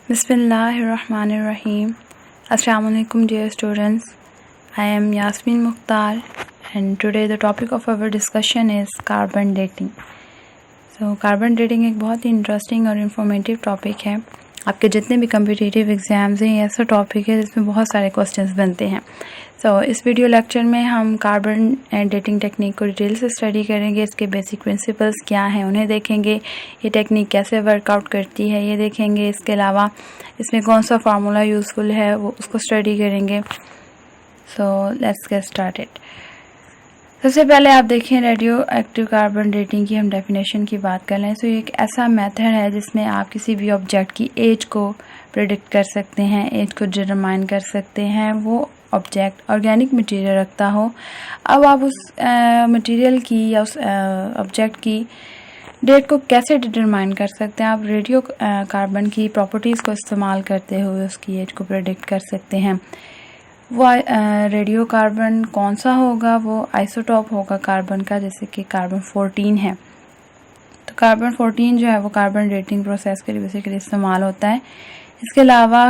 Bismillahirrahmanirrahim. Assalamualaikum dear students. I am Yasmin Mukhtar and today the topic of our discussion is carbon dating. So carbon dating एक बहुत ही interesting और informative topic है. आपके जितने भी competitive exams हैं ऐसा टॉपिक है जिसमें बहुत सारे क्वेश्चंस बनते हैं. इस वीडियो लेक्चर में हम कार्बन डेटिंग टेक्निक को डिटेल से स्टडी करेंगे. इसके बेसिक प्रिंसिपल्स क्या हैं उन्हें देखेंगे, ये टेक्निक कैसे वर्कआउट करती है ये देखेंगे. इसके अलावा इसमें कौन सा फार्मूला यूज़फुल है वो उसको स्टडी करेंगे. Let's get started. सबसे पहले आप देखें रेडियो एक्टिव कार्बन डेटिंग की हम डेफिनेशन की बात कर लें. ये एक ऐसा मेथड है जिसमें आप किसी भी ऑब्जेक्ट की एज को प्रेडिक्ट कर सकते हैं, एज को डिटरमाइन कर सकते हैं. वो ऑब्जेक्ट ऑर्गेनिक मटेरियल रखता हो. अब आप उस मटेरियल की या उस ऑब्जेक्ट की डेट को कैसे डिटरमाइन कर सकते हैं. आप रेडियो कार्बन की प्रॉपर्टीज़ को इस्तेमाल करते हुए उसकी एज को प्रेडिक्ट कर सकते हैं. वो रेडियो कार्बन कौन सा होगा, वो आइसोटॉप होगा कार्बन का, जैसे कि कार्बन 14 है. तो कार्बन 14 जो है वो कार्बन डेटिंग प्रोसेस के लिए बेसिकली इस्तेमाल होता है. इसके अलावा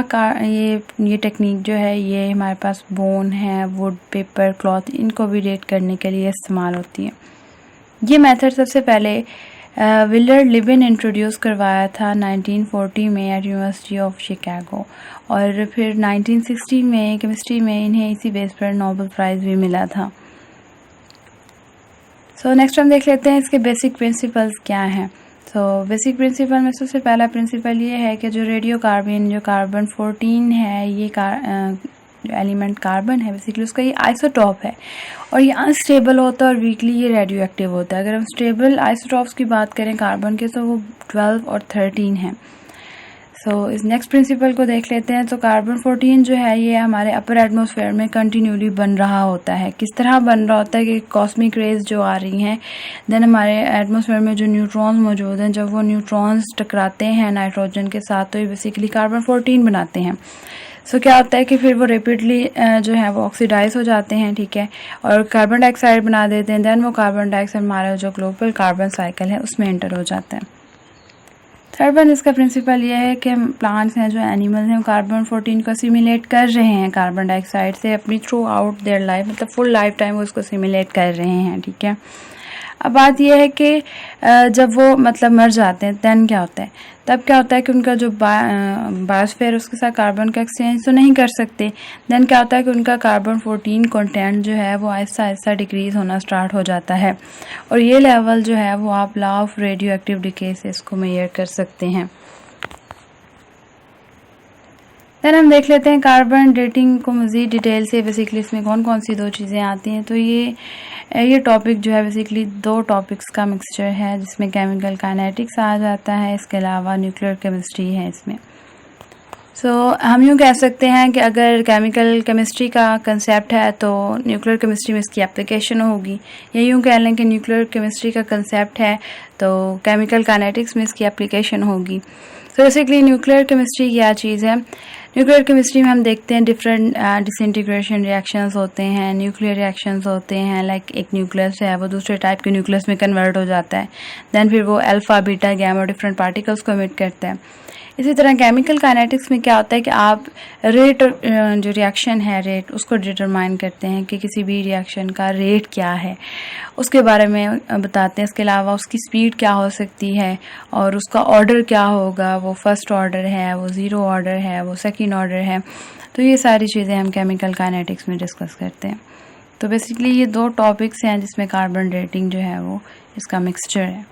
ये टेक्निक जो है ये हमारे पास बोन है, वुड, पेपर, क्लॉथ, इनको भी डेट करने के लिए इस्तेमाल होती है. ये मेथड सबसे पहले विलियर्ड लिबिन इंट्रोड्यूस करवाया था 1940 में एट यूनिवर्सिटी ऑफ शिकागो और फिर 1960 में केमिस्ट्री में इन्हें इसी बेस पर नोबेल प्राइज़ भी मिला था. नेक्स्ट हम देख लेते हैं इसके बेसिक प्रिंसिपल्स क्या हैं. बेसिक प्रिंसिपल में सबसे पहला प्रिंसिपल ये है कि जो रेडियो कार्बन जो कार्बन 14 है ये जो एलिमेंट कार्बन है बेसिकली उसका ये आइसोटॉप है और ये अनस्टेबल होता है और वीकली ये रेडियो एक्टिव होता है. अगर हम स्टेबल आइसोटॉप्स की बात करें कार्बन के तो वो 12 और 13 हैं. इस नेक्स्ट प्रिंसिपल को देख लेते हैं. कार्बन 14 जो है ये हमारे अपर एटमॉस्फेयर में कंटिन्यूली बन रहा होता है. किस तरह बन रहा होता है कि कॉस्मिक रेज जो आ रही हैं, देन हमारे एटमॉस्फेयर में जो न्यूट्रॉन्स मौजूद हैं, जब वो न्यूट्रॉन्स टकराते हैं नाइट्रोजन के साथ तो ये बेसिकली कार्बन 14 बनाते हैं. क्या होता है कि फिर वो रेपिडली जो है वो ऑक्सीडाइज हो जाते हैं, ठीक है, और कार्बन डाइऑक्साइड बना देते हैं. देन वो कार्बन डाइऑक्साइड हमारा जो ग्लोबल कार्बन साइकिल है उसमें एंटर हो जाता है. थर्ड वन इसका प्रिंसिपल ये है कि प्लांट्स हैं जो एनिमल्स हैं वो कार्बन 14 को सिमुलेट कर रहे हैं कार्बन डाइऑक्साइड से अपनी थ्रू आउट देयर लाइफ, मतलब फुल लाइफ टाइम वो उसको सिमुलेट कर रहे हैं, ठीक है. अब बात यह है कि जब वो मतलब मर जाते हैं दैन क्या होता है, तब क्या होता है कि उनका जो बायोस्फीयर उसके साथ कार्बन का एक्सचेंज तो नहीं कर सकते. देन क्या होता है कि उनका कार्बन 14 कंटेंट जो है वो आहिस्ता आहिस्ता डिक्रीज़ होना स्टार्ट हो जाता है और ये लेवल जो है वो आप law of radio active decay से इसको मेजर कर सकते हैं. देन हम देख लेते हैं कार्बन डेटिंग को मज़ीद डिटेल से. बेसिकली इसमें कौन कौन सी दो चीज़ें आती हैं. ये टॉपिक जो है बेसिकली दो टॉपिक्स का मिक्सचर है जिसमें केमिकल काइनेटिक्स आ जाता है, इसके अलावा न्यूक्लियर केमिस्ट्री है इसमें. हम यूँ कह सकते हैं कि अगर केमिकल केमिस्ट्री का कंसेप्ट है तो न्यूक्लियर केमिस्ट्री में इसकी एप्लीकेशन होगी, या यूँ कह लें कि न्यूक्लियर केमिस्ट्री का कंसेप्ट है तो केमिकल काइनेटिक्स में इसकी एप्लीकेशन होगी. बेसिकली न्यूक्लियर केमिस्ट्री क्या चीज़ है. न्यूक्लियर केमिस्ट्री में हम देखते हैं डिफरेंट डिसइंटीग्रेशन रिएक्शंस होते हैं, न्यूक्लियर रिएक्शंस होते हैं. लाइक एक न्यूक्लियस है वो दूसरे टाइप के न्यूक्लियस में कन्वर्ट हो जाता है, देन फिर वो alpha, beta, gamma different particles को एमिट करता है. इसी तरह केमिकल काइनेटिक्स में क्या होता है कि आप रेट जो रिएक्शन है रेट उसको डिटरमाइन करते हैं कि किसी भी रिएक्शन का रेट क्या है उसके बारे में बताते हैं. इसके अलावा उसकी स्पीड क्या हो सकती है और उसका ऑर्डर क्या होगा, वो फर्स्ट ऑर्डर है, वो ज़ीरो ऑर्डर है, वो सेकंड ऑर्डर है. तो ये सारी चीज़ें हम केमिकल काइनेटिक्स में डिस्कस करते हैं. बेसिकली ये दो टॉपिक्स हैं जिसमें कार्बन डेटिंग जो है वो इसका मिक्सचर है.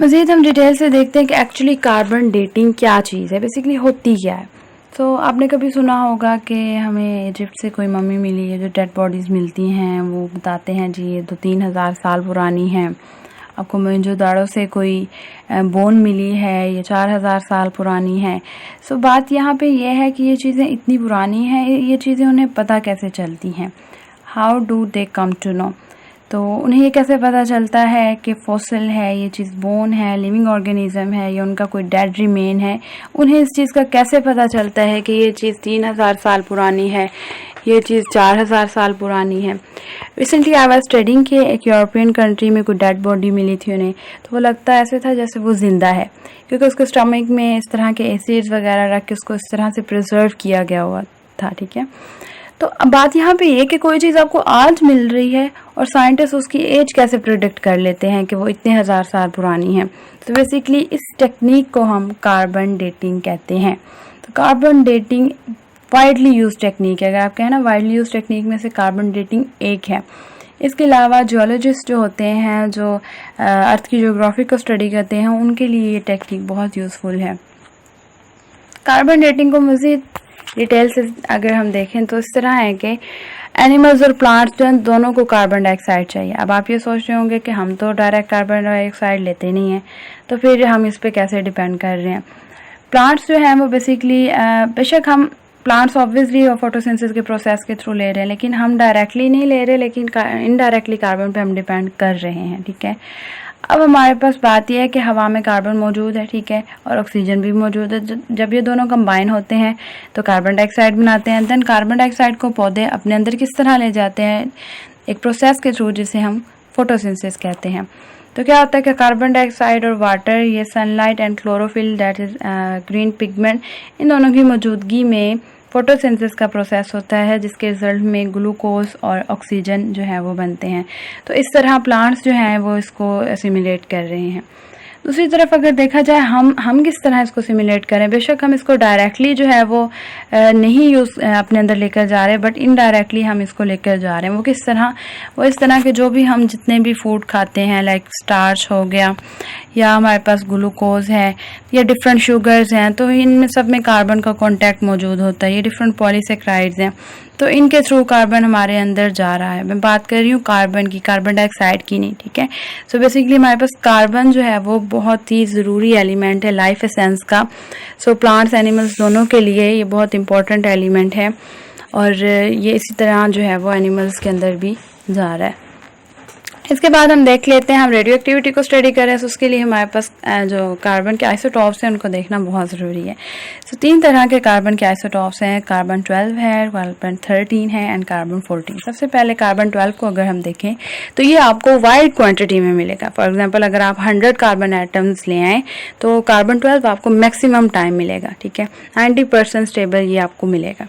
मज़ीद हम डिटेल से देखते हैं कि एक्चुअली कार्बन डेटिंग क्या चीज़ है, बेसिकली होती क्या है. आपने कभी सुना होगा कि हमें इजिप्ट से कोई मम्मी मिली है, जो डेड बॉडीज़ मिलती हैं वो बताते हैं जी ये 2-3 हज़ार साल पुरानी हैं. आपको मोहनजोदाड़ो से कोई बोन मिली है, ये 4000 साल पुरानी है. बात यहाँ पे ये है कि ये चीज़ें इतनी पुरानी हैं, ये चीज़ें उन्हें पता कैसे चलती हैं, how do they come to know. तो उन्हें ये कैसे पता चलता है कि फॉसिल है, ये चीज़ बोन है, लिविंग ऑर्गेनिज्म है या उनका कोई डेड रिमेन है, उन्हें इस चीज़ का कैसे पता चलता है कि ये चीज़ 3000 साल पुरानी है, ये चीज़ 4000 साल पुरानी है। रिसेंटली आई वाज स्टडिंग कि एक यूरोपियन कंट्री में कोई डेड बॉडी मिली थी उन्हें, तो वो लगता ऐसे था जैसे वो ज़िंदा है, क्योंकि उसके स्टमक में इस तरह के एसिड्स वगैरह रख के उसको इस तरह से प्रिजर्व किया गया हुआ था, ठीक है। तो अब बात यहाँ पे ये कि कोई चीज़ आपको आज मिल रही है और साइंटिस्ट उसकी एज कैसे प्रिडिक्ट कर लेते हैं कि वो इतने हज़ार साल पुरानी है। तो बेसिकली इस टेक्निक को हम कार्बन डेटिंग कहते हैं। तो carbon dating widely use technique है। अगर आप कहें ना वाइडली यूज टेक्निक में से कार्बन डेटिंग एक है। इसके अलावा जियोलॉजिस्ट जो होते हैं, जो अर्थ की ज्योग्राफी को स्टडी करते हैं, उनके लिए ये टेक्निक बहुत यूज़फुल है। कार्बन डेटिंग को मज़ीद डिटेल से अगर हम देखें तो इस तरह है कि एनिमल्स और प्लांट्स जो दोनों को कार्बन डाइऑक्साइड चाहिए। अब आप ये सोच रहे होंगे कि हम तो डायरेक्ट कार्बन डाइऑक्साइड लेते नहीं हैं, तो फिर हम इस पे कैसे डिपेंड कर रहे हैं। प्लांट्स जो हैं वो बेसिकली बेशक हम प्लांट्स ऑब्वियसली फोटोसिंथेसिस के प्रोसेस के थ्रू ले रहे हैं, लेकिन हम डायरेक्टली नहीं ले रहे, लेकिन इनडायरेक्टली कार्बन पे हम डिपेंड कर रहे हैं, ठीक है। अब हमारे पास बात यह है कि हवा में कार्बन मौजूद है, ठीक है, और ऑक्सीजन भी मौजूद है। जब ये दोनों कंबाइन होते हैं तो कार्बन डाइऑक्साइड बनाते हैं। देन कार्बन डाइऑक्साइड को पौधे अपने अंदर किस तरह ले जाते हैं, एक प्रोसेस के थ्रू जिसे हम फोटोसिंथेसिस कहते हैं। तो क्या होता है कि कार्बन डाइऑक्साइड और वाटर, ये sunlight and chlorophyll that is green pigment, इन दोनों की मौजूदगी में फोटोसिंथेसिस का प्रोसेस होता है, जिसके रिजल्ट में ग्लूकोज और ऑक्सीजन जो है वो बनते हैं। तो इस तरह प्लांट्स जो हैं वो इसको एसिमिलेट कर रहे हैं। दूसरी तरफ अगर देखा जाए हम किस तरह इसको सिमुलेट करें, बेशक हम इसको डायरेक्टली जो है वो नहीं यूज़ अपने अंदर लेकर जा रहे, बट इनडायरेक्टली हम इसको लेकर जा रहे हैं। वो किस तरह, वो इस तरह के जो भी हम जितने भी फूड खाते हैं, लाइक स्टार्च हो गया या हमारे पास ग्लूकोज है या डिफरेंट शुगर्स हैं, तो इनमें सब में कार्बन का कॉन्टैक्ट मौजूद होता है। ये डिफरेंट पॉलीसेक्राइड्स हैं, तो इनके थ्रू कार्बन हमारे अंदर जा रहा है। मैं बात कर रही हूँ कार्बन की, कार्बन डाइऑक्साइड की नहीं, ठीक है। सो बेसिकली हमारे पास कार्बन जो है वो बहुत ही ज़रूरी एलिमेंट है लाइफ एसेंस का। सो प्लांट्स एनिमल्स दोनों के लिए ये बहुत इंपॉर्टेंट एलिमेंट है, और ये इसी तरह जो है वो एनिमल्स के अंदर भी जा रहा है। इसके बाद हम देख लेते हैं, हम रेडियो एक्टिविटी को स्टडी करें, तो उसके लिए हमारे पास जो कार्बन के आइसोटॉप्स हैं उनको देखना बहुत ज़रूरी है। सो 3 तरह के कार्बन के आइसोटॉप्स हैं, कार्बन 12 है, कार्बन 13 है एंड कार्बन 14। सबसे पहले कार्बन 12 को अगर हम देखें तो ये आपको वाइड क्वांटिटी में मिलेगा। फॉर एग्जांपल अगर आप 100 कार्बन एटम्स ले आएँ तो कार्बन 12 आपको मैक्सिमम टाइम मिलेगा, ठीक है, 90% स्टेबल ये आपको मिलेगा।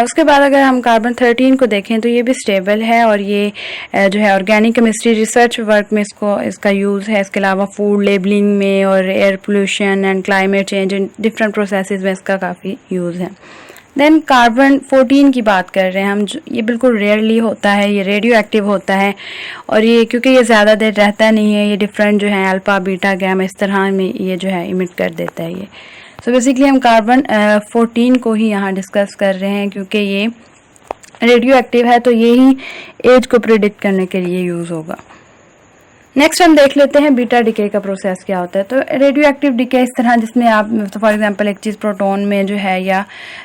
उसके बाद अगर हम कार्बन 13 को देखें तो ये भी स्टेबल है, और ये जो है ऑर्गेनिक केमिस्ट्री रिसर्च वर्क में इसका यूज़ है। इसके अलावा फूड लेबलिंग में और air pollution and climate change in different processes में इसका काफ़ी यूज़ है। देन कार्बन 14 की बात कर रहे हैं हम, ये बिल्कुल रेयरली होता है, ये रेडियो एक्टिव होता है, और ये क्योंकि ये ज़्यादा देर रहता नहीं है, ये डिफरेंट जो है अल्फा बीटा गैमा इस तरह में ये जो है इमिट कर देता है ये। सो बेसिकली हम कार्बन 14 को ही यहाँ डिस्कस कर रहे हैं, क्योंकि ये रेडियो एक्टिव है, तो ये ही एज को प्रिडिक्ट करने के लिए यूज़ होगा। नेक्स्ट हम देख लेते हैं बीटा डिके का प्रोसेस क्या होता है। तो रेडियो एक्टिव डिके इस तरह, जिसमें आप तो फॉर एग्जांपल एक चीज़ प्रोटॉन में जो है या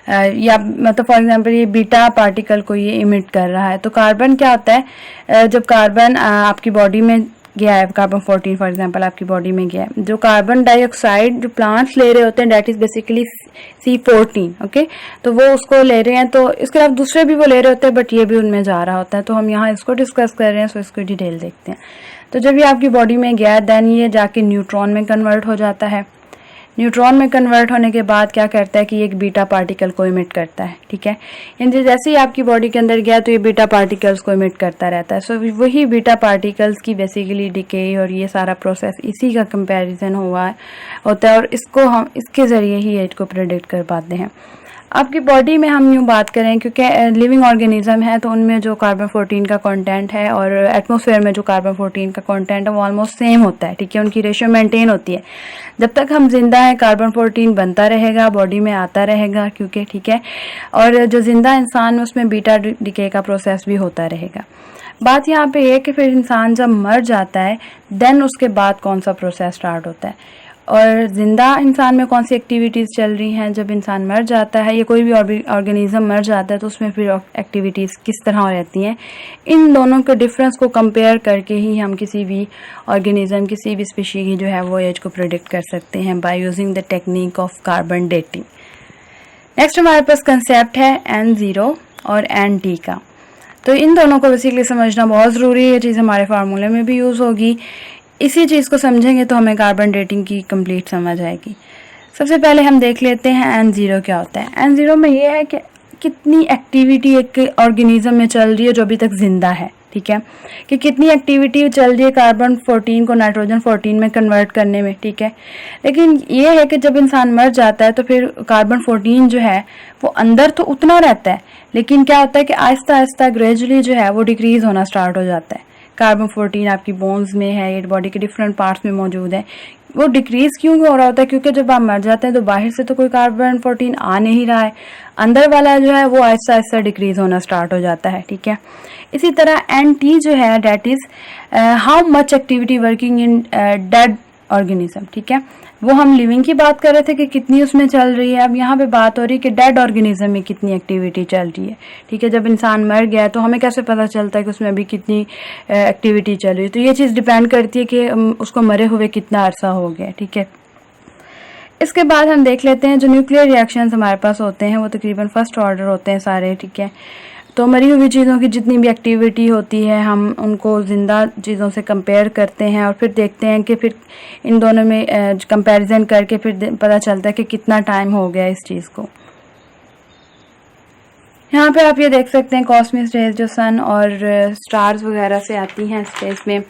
मतलब फॉर एग्जांपल ये बीटा पार्टिकल को ये इमिट कर रहा है। तो कार्बन क्या होता है, जब कार्बन आपकी बॉडी में गया है, कार्बन 14 फॉर एग्जांपल आपकी बॉडी में गया है, जो कार्बन डाइऑक्साइड जो प्लांट्स ले रहे होते हैं that is basically C14, okay, तो वो उसको ले रहे हैं। तो इसके अलावा दूसरे भी वो ले रहे होते हैं, बट ये भी उनमें जा रहा होता है। तो हम यहाँ इसको डिस्कस कर रहे हैं, सो इसको डिटेल देखते हैं। तो जब ये आपकी बॉडी में गया, देन ये जाके न्यूट्रॉन में कन्वर्ट हो जाता है। न्यूट्रॉन में कन्वर्ट होने के बाद क्या करता है कि एक बीटा पार्टिकल को इमिट करता है, ठीक है। यानी जैसे ही आपकी बॉडी के अंदर गया तो ये बीटा पार्टिकल्स को इमिट करता रहता है। सो वही बीटा पार्टिकल्स की बेसिकली डिके और ये सारा प्रोसेस इसी का कंपैरिजन होता है, और इसको हम इसके ज़रिए ही एज को प्रेडिक्ट कर पाते हैं। आपकी बॉडी में हम यूँ बात करें, क्योंकि लिविंग ऑर्गेनिज्म है, तो उनमें जो कार्बन 14 का कंटेंट है और एटमॉस्फेयर में जो कार्बन 14 का कंटेंट है वो ऑलमोस्ट सेम होता है, ठीक है, उनकी रेशियो मेंटेन होती है। जब तक हम जिंदा हैं कार्बन 14 बनता रहेगा, बॉडी में आता रहेगा, क्योंकि ठीक है, और जो जिंदा इंसान उसमें बीटा डिके का प्रोसेस भी होता रहेगा। बात यहाँ पे ये कि फिर इंसान जब मर जाता है, देन उसके बाद कौन सा प्रोसेस स्टार्ट होता है। और ज़िंदा इंसान में कौन सी एक्टिविटीज़ चल रही हैं। जब इंसान मर जाता है या कोई भी ऑर्गेनिज्म मर जाता है तो उसमें फिर एक्टिविटीज़ किस तरह रहती हैं, इन दोनों के डिफरेंस को कंपेयर करके ही हम किसी भी ऑर्गेनिज्म, किसी भी स्पीशी की जो है वो एज को प्रिडिक्ट कर सकते हैं by using the technique of carbon dating. Next हमारे पास कंसेप्ट है N0 और NT का। तो इन दोनों को बेसिकली समझना बहुत ज़रूरी है। ये चीज़ हमारे फार्मूले में भी यूज़ होगी। इसी चीज़ को समझेंगे तो हमें कार्बन डेटिंग की कंप्लीट समझ आएगी। सबसे पहले हम देख लेते हैं N0 क्या होता है। N0 में ये है कि कितनी एक्टिविटी एक ऑर्गेनिज्म में चल रही है जो अभी तक जिंदा है, ठीक है, कि कितनी एक्टिविटी चल रही है कार्बन 14 को नाइट्रोजन 14 में कन्वर्ट करने में, ठीक है। लेकिन ये है कि जब इंसान मर जाता है तो फिर कार्बन 14 जो है वो अंदर तो उतना रहता है, लेकिन क्या होता है कि आहिस्ता आहिस्ता ग्रेजुअली जो है वो डिक्रीज होना स्टार्ट हो जाता है। कार्बन 14 आपकी बोन्स में है, ये बॉडी के डिफरेंट पार्ट्स में मौजूद है। वो डिक्रीज क्यों हो रहा होता है? क्योंकि जब आप मर जाते हैं तो बाहर से तो कोई कार्बन 14 आ नहीं रहा है, अंदर वाला जो है वो आहिस्ता आहिस्ता डिक्रीज होना स्टार्ट हो जाता है, ठीक है। इसी तरह NT जो है that is how much activity working in dead organism, ठीक है। वो हम लिविंग की बात कर रहे थे कि कितनी उसमें चल रही है, अब यहाँ पे बात हो रही है कि डेड ऑर्गेनिज्म में कितनी एक्टिविटी चल रही है, ठीक है। जब इंसान मर गया है तो हमें कैसे पता चलता है कि उसमें अभी कितनी एक्टिविटी चल रही है? तो ये चीज़ डिपेंड करती है कि उसको मरे हुए कितना अरसा हो गया, ठीक है। इसके बाद हम देख लेते हैं जो न्यूक्लियर रिएक्शंस हमारे पास होते हैं वो तकरीबन फर्स्ट ऑर्डर होते हैं सारे, ठीक है। तो मरी हुई चीज़ों की जितनी भी एक्टिविटी होती है हम उनको ज़िंदा चीज़ों से कंपेयर करते हैं और फिर देखते हैं कि फिर इन दोनों में कंपैरिजन करके फिर पता चलता है कि कितना टाइम हो गया इस चीज़ को। यहाँ पे आप ये देख सकते हैं कॉस्मिक रेज जो सन और स्टार्स वगैरह से आती हैं स्पेस में,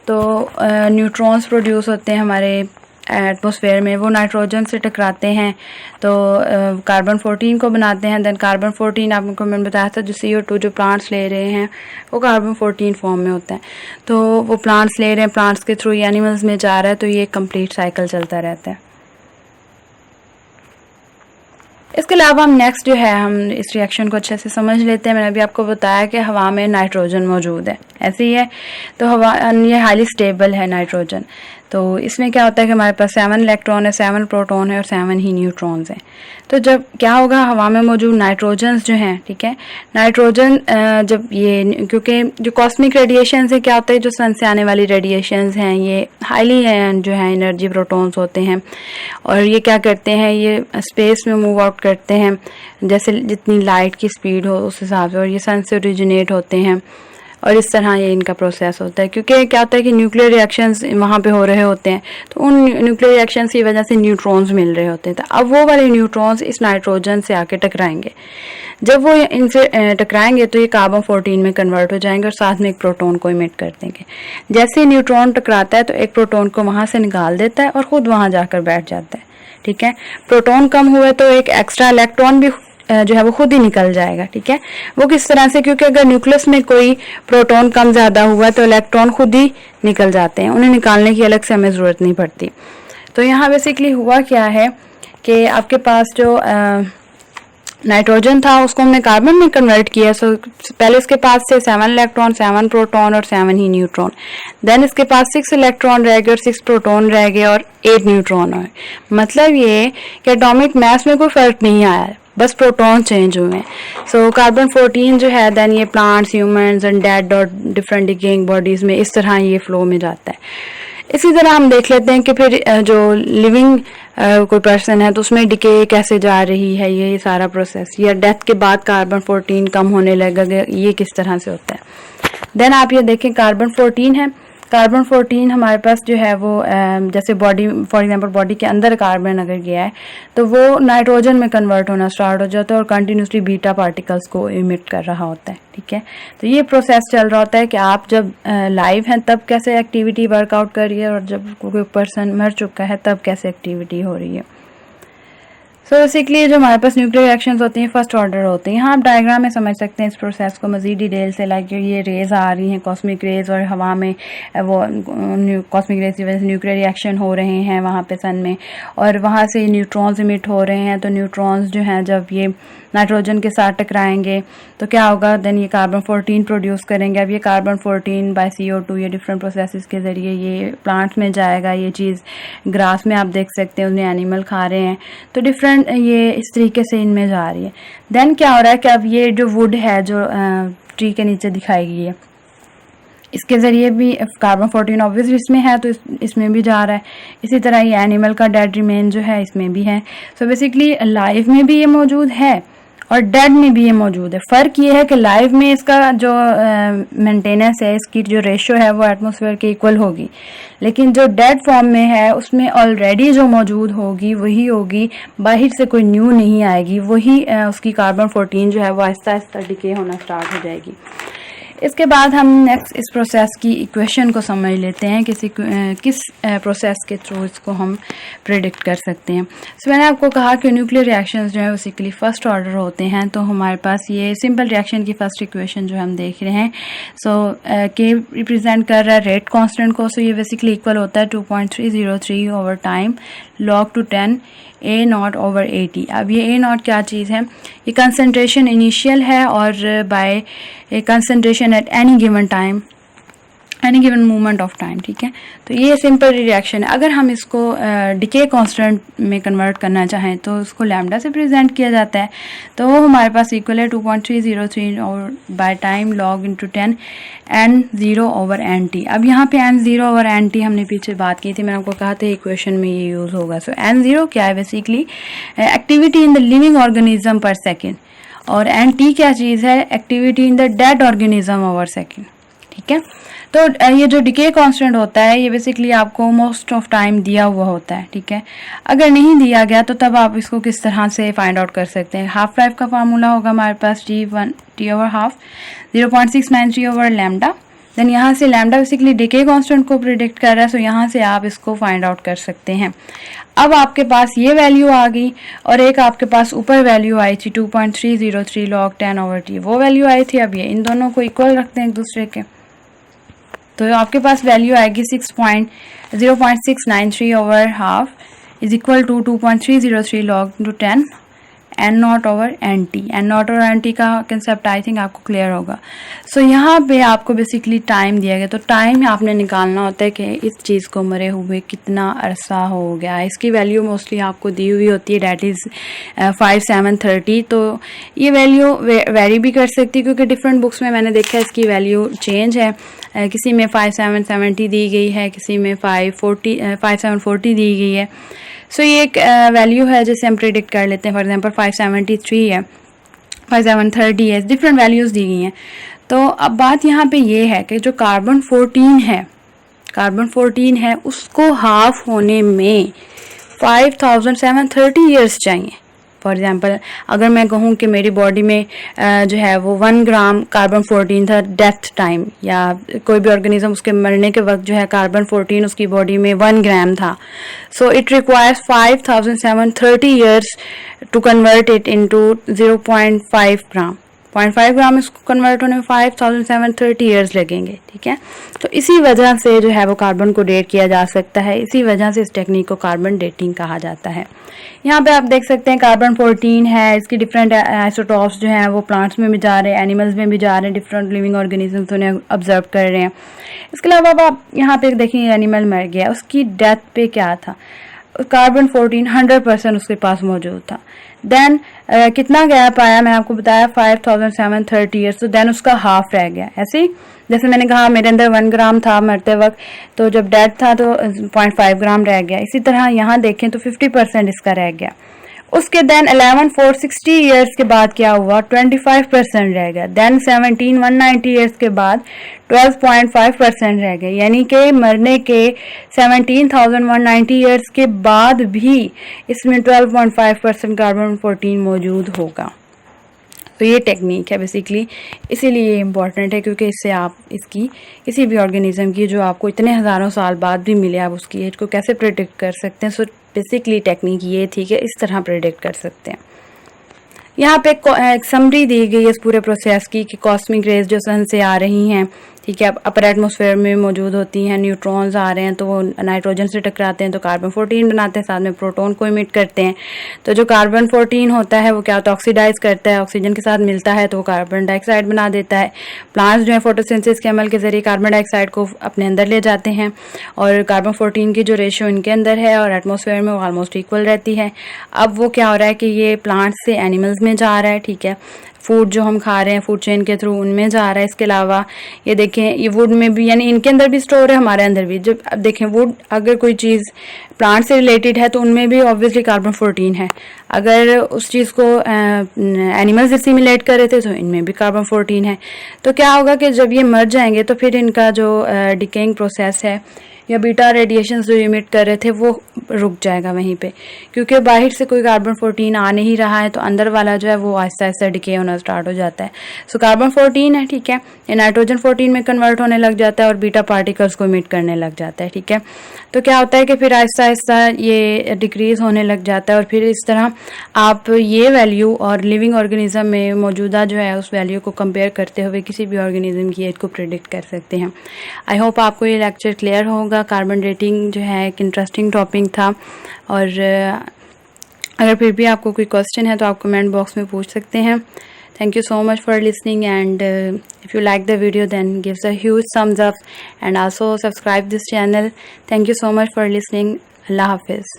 तो न्यूट्रॉन्स प्रोड्यूस होते हैं हमारे एटमॉस्फेयर में, वो नाइट्रोजन से टकराते हैं तो कार्बन 14 को बनाते हैं। देन कार्बन 14 आपको मैंने बताया था जो CO2 जो प्लांट्स ले रहे हैं वो कार्बन 14 फॉर्म में होता है, तो वो प्लांट्स ले रहे हैं, प्लांट्स के थ्रू एनिमल्स में जा रहा है, तो ये एक कंप्लीट साइकिल चलता रहता है। इसके अलावा हम नेक्स्ट जो है हम इस रिएक्शन को अच्छे से समझ लेते हैं। मैंने अभी आपको बताया कि हवा में नाइट्रोजन मौजूद है, ऐसे ही है, तो हवा ये हाईली स्टेबल है नाइट्रोजन। तो इसमें क्या होता है कि हमारे पास 7 इलेक्ट्रॉन है, 7 प्रोटॉन है और 7 ही न्यूट्रॉन्स हैं। तो जब क्या होगा हवा में मौजूद नाइट्रोजन जो हैं, ठीक है, नाइट्रोजन जब ये क्योंकि जो कॉस्मिक रेडिएशन से क्या होता है जो सन से आने वाली रेडिएशंस हैं ये हाईली जो है एनर्जी प्रोटॉन्स होते हैं और ये क्या करते हैं ये स्पेस में मूव आउट करते हैं जैसे जितनी लाइट की स्पीड हो उस हिसाब से, और ये सन से ओरिजिनेट होते हैं और इस तरह ये इनका प्रोसेस होता है। क्योंकि क्या होता है कि न्यूक्लियर रिएक्शंस वहाँ पे हो रहे होते हैं तो उन न्यूक्लियर रिएक्शंस की वजह से न्यूट्रॉन्स मिल रहे होते हैं, तो अब वो वाले न्यूट्रॉन्स इस नाइट्रोजन से आके टकराएंगे। जब वो इनसे टकराएंगे तो ये कार्बन 14 में कन्वर्ट हो जाएंगे और साथ में एक प्रोटॉन को इमिट कर देंगे। जैसे न्यूट्रॉन टकराता है तो एक प्रोटॉन को वहाँ से निकाल देता है और ख़ुद वहाँ जाकर बैठ जाता है, ठीक है। प्रोटॉन कम हुए तो एक एक्स्ट्रा इलेक्ट्रॉन भी जो है वो खुद ही निकल जाएगा, ठीक है। वो किस तरह से, क्योंकि अगर न्यूक्लियस में कोई प्रोटॉन कम ज़्यादा हुआ तो इलेक्ट्रॉन खुद ही निकल जाते हैं, उन्हें निकालने की अलग से हमें ज़रूरत नहीं पड़ती। तो यहाँ बेसिकली हुआ क्या है कि आपके पास जो नाइट्रोजन था उसको हमने कार्बन में कन्वर्ट किया। सो पहले इसके पास थे 7 इलेक्ट्रॉन, 7 प्रोटॉन और 7 ही न्यूट्रॉन। देन इसके पास 6 इलेक्ट्रॉन रह गए और 6 प्रोटॉन रह गए और 8 न्यूट्रॉन हुए। मतलब ये कि एटॉमिक मास में कोई फर्क नहीं आया, बस प्रोटॉन चेंज हुए हैं। सो कार्बन 14 जो है देन ये प्लांट्स, ह्यूमंस एंड डेड और डिफरेंट डिकेइंग बॉडीज में इस तरह ये फ्लो में जाता है। इसी तरह हम देख लेते हैं कि फिर जो लिविंग कोई पर्सन है तो उसमें डिके कैसे जा रही है ये सारा प्रोसेस, या डेथ के बाद कार्बन 14 कम होने लगेगा, ये किस तरह से होता है। देन आप ये देखें कार्बन 14 है, कार्बन 14 हमारे पास जो है वो जैसे बॉडी फॉर एग्जांपल बॉडी के अंदर कार्बन अगर गया है तो वो नाइट्रोजन में कन्वर्ट होना स्टार्ट हो जाता है और कंटिन्यूसली बीटा पार्टिकल्स को इमिट कर रहा होता है, ठीक है। तो ये प्रोसेस चल रहा होता है कि आप जब लाइव हैं तब कैसे एक्टिविटी वर्कआउट कर रही है और जब कोई पर्सन मर चुका है तब कैसे एक्टिविटी हो रही है। सो बेसिकली जो हमारे पास न्यूक्लियर रिएक्शंस होती हैं फर्स्ट ऑर्डर होते हैं। यहाँ आप डायग्राम में समझ सकते हैं इस प्रोसेस को मज़ीद डिटेल से। लाइक ये रेज आ रही हैं कॉस्मिक रेज, और हवा में वो कॉस्मिक रेज की वजह से न्यूक्लियर रिएक्शन हो रहे हैं वहाँ पे सन में, और वहाँ से न्यूट्रॉन्स इमिट हो रहे हैं। तो न्यूट्रॉन्स जो हैं जब ये नाइट्रोजन के साथ टकराएंगे तो क्या होगा, देन ये कार्बन 14 प्रोड्यूस करेंगे। अब ये कार्बन 14 बाय CO2 ये डिफरेंट प्रोसेसेस के ज़रिए ये प्लांट्स में जाएगा। ये चीज़ ग्रास में आप देख सकते हैं, उन्हें एनिमल खा रहे हैं, तो डिफरेंट ये इस तरीके से इनमें जा रही है। देन क्या हो रहा है कि अब ये जो वुड है जो ट्री के नीचे दिखाई गई है, इसके ज़रिए भी कार्बन 14 ऑब्वियसली इसमें है तो इसमें भी जा रहा है। इसी तरह ये एनिमल का डेड रिमेन जो है इसमें भी है। सो बेसिकली लाइव में भी ये मौजूद है और डेड में भी ये मौजूद है। फ़र्क ये है कि लाइव में इसका जो मेंटेनेंस है, इसकी जो रेशो है वो एटमॉस्फेयर के इक्वल होगी, लेकिन जो डेड फॉर्म में है उसमें ऑलरेडी जो मौजूद होगी वही होगी, बाहर से कोई न्यू नहीं आएगी। वही उसकी कार्बन 14 जो है वो आहिस्ता आहिस्ता डिके होना स्टार्ट हो जाएगी। इसके बाद हम नेक्स्ट इस प्रोसेस की इक्वेशन को समझ लेते हैं, किस प्रोसेस के थ्रू इसको हम प्रेडिक्ट कर सकते हैं। सो मैंने आपको कहा कि न्यूक्लियर रिएक्शंस जो है बेसिकली फर्स्ट ऑर्डर होते हैं। तो हमारे पास ये सिंपल रिएक्शन की फर्स्ट इक्वेशन जो हम देख रहे हैं, सो के रिप्रेजेंट कर रहा है रेट कांस्टेंट को। सो ये बेसिकली इक्वल होता है 2.303 over time log to 10 A0/80। अब ये A0 क्या चीज़ है, ये कंसंट्रेशन इनिशियल है और by concentration at any given time, any given moment of time, ठीक है। तो ये सिंपल रिएक्शन है। अगर हम इसको डिके कांस्टेंट में कन्वर्ट करना चाहें तो उसको लैम्डा से प्रेजेंट किया जाता है। तो वो हमारे पास इक्वल है 2.303 और by time log into 10 N0/NT। अब यहाँ पे N0/NT हमने पीछे बात की थी, मैंने आपको कहा था इक्वेशन में ये यूज़ होगा। सो N0 क्या है, basically activity in the living organism पर सेकेंड, और NT क्या चीज़ है, activity in the dead organism over second, ठीक है। तो ये जो डिके कांस्टेंट होता है ये बेसिकली आपको मोस्ट ऑफ टाइम दिया हुआ होता है, ठीक है। अगर नहीं दिया गया तो तब आप इसको किस तरह से फाइंड आउट कर सकते हैं। हाफ लाइफ का फार्मूला होगा हमारे पास T/1 0.693/लैम्डा। देन यहाँ से लैम्डा बेसिकली डिके कांस्टेंट को प्रिडिक्ट कर रहा है, सो यहाँ से आप इसको फाइंड आउट कर सकते हैं। अब आपके पास ये वैल्यू आ गई और एक आपके पास ऊपर वैल्यू आई थी 2.303 log 10/T, वो वैल्यू आई थी। अब ये इन दोनों को इक्वल रखते हैं एक दूसरे के, तो आपके पास वैल्यू आएगी 0.693/हाफ is equal to 2.303 log to 10 N0/NT। N0 और NT का कंसेप्ट आई थिंक आपको क्लियर होगा। सो यहाँ पे आपको बेसिकली टाइम दिया गया, तो टाइम आपने निकालना होता है कि इस चीज़ को मरे हुए कितना अरसा हो गया। इसकी वैल्यू मोस्टली आपको दी हुई होती है, डैट इज़ 5730। तो ये वैल्यू वेरी भी कर सकती है क्योंकि डिफरेंट बुक्स में मैंने देखा है इसकी वैल्यू चेंज है। किसी में 5770 दी गई है, किसी में 5740 दी गई है। सो ये एक वैल्यू है जिसे हम प्रिडिक्ट कर लेते हैं। फॉर एग्जांपल 573 है, 5730 है, डिफरेंट वैल्यूज़ दी गई हैं। तो अब बात यहाँ पे ये है कि जो कार्बन 14 है उसको हाफ होने में 5730 ईयर्स चाहिए। फॉर एग्जांपल अगर मैं कहूँ कि मेरी बॉडी में जो है वो 1 ग्राम कार्बन 14 था डेथ टाइम, या कोई भी ऑर्गेनिज्म उसके मरने के वक्त जो है कार्बन 14 उसकी बॉडी में 1 ग्राम था, so it requires 5730 years to convert it into 0.5 gram. 0.5 gram इसको कन्वर्ट होने में 5730 ईयर्स लगेंगे, ठीक है। तो इसी वजह से जो है वो कार्बन को डेट किया जा सकता है, इसी वजह से इस टेक्निक को कार्बन डेटिंग कहा जाता है। यहाँ पे आप देख सकते हैं कार्बन 14 है, इसकी डिफरेंट आइसोटॉप्स जो हैं वो प्लांट्स में भी जा रहे हैं, एनिमल्स में भी जा रहे हैं, डिफरेंट लिविंग ऑर्गेनिजम्स उन्हें ऑब्जर्व कर रहे हैं। इसके अलावा आप यहाँ पे देखिए एनिमल मर गया, उसकी डेथ पे क्या था, कार्बन 14 100% उसके पास मौजूद था। देन कितना गैप आया, मैंने आपको बताया 5730 ईयर्स, तो देन उसका हाफ रह गया। ऐसे ही जैसे मैंने कहा मेरे अंदर 1 ग्राम था मरते वक्त, तो जब डेड था तो 0.5 ग्राम रह गया। इसी तरह यहाँ देखें तो 50% इसका रह गया। उसके देन 11460 ईयर्स के बाद क्या हुआ, 25% रह गया। देन 17190 ईयर्स के बाद 12.5% रह गए, यानी कि मरने के 17190 ईयर्स के बाद भी इसमें 12.5% कार्बन 14 मौजूद होगा। तो ये टेक्निक है बेसिकली, इसीलिए ये इम्पॉर्टेंट है क्योंकि इससे आप इसकी किसी भी ऑर्गेनिज्म की जो आपको इतने हज़ारों साल बाद भी मिले, आप उसकी एज को कैसे प्रेडिक्ट कर सकते हैं। सो बेसिकली टेक्निक ये थी कि इस तरह प्रेडिक्ट कर सकते हैं। यहाँ पे एक समरी दी गई है इस पूरे प्रोसेस की कि कॉस्मिक रेज जो सन से आ रही हैं, ठीक है, अब अपर एटमॉस्फेयर में मौजूद होती हैं, न्यूट्रॉन्स आ रहे हैं तो वो नाइट्रोजन से टकराते हैं तो कार्बन 14 बनाते हैं, साथ में प्रोटॉन को इमिट करते हैं। तो जो कार्बन 14 होता है वो क्या होता है, ऑक्सीडाइज करता है, ऑक्सीजन के साथ मिलता है तो वो कार्बन डाइऑक्साइड बना देता है। प्लांट्स जो है फोटोसिंथेसिस के अमल के जरिए कार्बन डाइऑक्साइड को अपने अंदर ले जाते हैं और कार्बन 14 की जो रेशियो इनके अंदर है और एटमॉस्फेयर में वो ऑलमोस्ट इक्वल रहती है। अब वो क्या हो रहा है कि ये प्लांट्स से एनिमल्स में जा रहा है, ठीक है, फूड जो हम खा रहे हैं फूड चेन के थ्रू उनमें जा रहा है। इसके अलावा ये देखें ये वुड में भी, यानी इनके अंदर भी स्टोर है, हमारे अंदर भी। जब अब देखें वुड अगर कोई चीज़ प्लांट से रिलेटेड है तो उनमें भी ऑब्वियसली कार्बन 14 है। अगर उस चीज़ को एनिमल से सिमिलेट कर रहे थे तो इनमें भी कार्बन 14 है। तो क्या होगा कि जब ये मर जाएंगे तो फिर इनका जो डिकेइंग प्रोसेस है या बीटा रेडिएशन जो इमिट कर रहे थे वो रुक जाएगा वहीं पे, क्योंकि बाहर से कोई कार्बन 14 आ नहीं रहा है तो अंदर वाला जो है वो आहिस्ता आहिस्ता डिके होना स्टार्ट हो जाता है। सो कार्बन 14 है, ठीक है, ये नाइट्रोजन 14 में कन्वर्ट होने लग जाता है और बीटा पार्टिकल्स को इमिट करने लग जाता है, ठीक है। तो क्या होता है कि फिर आहिस्ता आहिस्ता ये डिक्रीज होने लग जाता है और फिर इस तरह आप ये वैल्यू और लिविंग ऑर्गेनिज्म में मौजूदा जो है उस वैल्यू को कंपेयर करते हुए किसी भी ऑर्गेनिज्म की एज को प्रिडिक्ट कर सकते हैं। आई होप आपको ये लेक्चर क्लियर होगा। कार्बन डेटिंग जो है एक इंटरेस्टिंग टॉपिक था और अगर फिर भी आपको कोई क्वेश्चन है तो आप कमेंट बॉक्स में पूछ सकते हैं। Thank you so much for listening, and if you like the video then give a huge thumbs up and also subscribe this channel. Thank you so much for listening. Allah Hafiz.